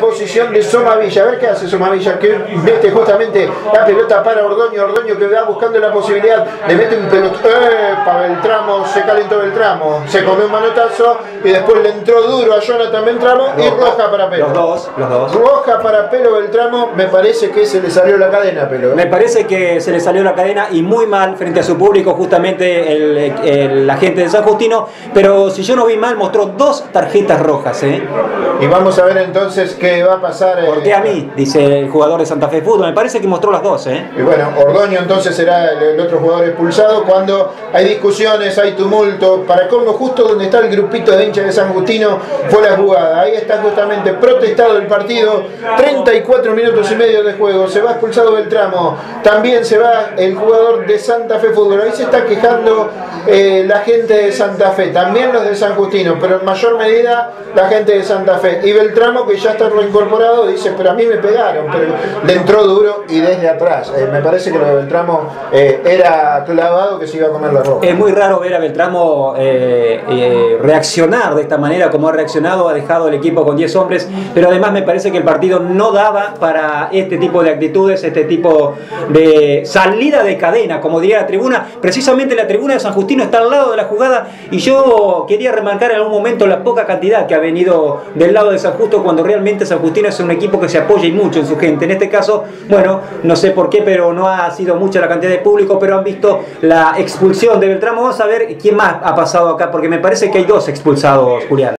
posición de Somavilla. A ver qué hace Somavilla, que mete justamente la pelota para Ordoño. Ordoño que va buscando la posibilidad, le mete un pelotón. Para Beltramo, se calentó Beltramo, se comió un manotazo y después le entró duro a Jonathan Beltramo y roja para Pelo. Los dos. Roja para Pelo Beltramo, me parece que se le salió la cadena, Pelo. Me parece que se le salió la cadena y muy mal frente a su público, justamente la gente de San Justino, pero si yo no vi mal, mostró 2 tarjetas rojas. Y vamos a ver entonces qué va a pasar. ¿Por qué a mí? Dice el jugador de Santa Fe Fútbol. Me parece que mostró las 2. Y bueno, Ordoño entonces será el otro jugador expulsado cuando hay discusiones, hay tumulto. Para colmo, justo donde está el grupito de hinchas de San Justino fue la jugada. Ahí está justamente protestado el partido. 34 minutos y medio de juego. Se va expulsado Beltramo. También se va el jugador de Santa Fe Fútbol. Ahí se está quejando la gente de Santa Fe. También los de San Justino, pero en mayor medida la gente de Santa Fe. Y Beltramo, que ya está reincorporado, dice, pero a mí me pegaron. Pero le entró duro y desde atrás. Me parece que lo de Beltramo era clavado, que se iba a comer la ropa. Es muy raro ver a Beltramo reaccionar de esta manera como ha reaccionado. Ha dejado el equipo con 10 hombres, pero además me parece que el partido no daba para este tipo de actitudes, este tipo de salida de cadena, como diría la tribuna. Precisamente la tribuna de San Justino está al lado de la jugada y yo quería remarcar en algún momento la poca cantidad que ha venido del lado de San Justo, cuando realmente San Justino es un equipo que se apoya y mucho en su gente. En este caso, bueno, no sé por qué, pero no ha sido mucha la cantidad de público, pero han visto la expulsión de Beltramo. Vamos a ver quién más ha pasado acá, porque me parece que hay 2 expulsados, Julián.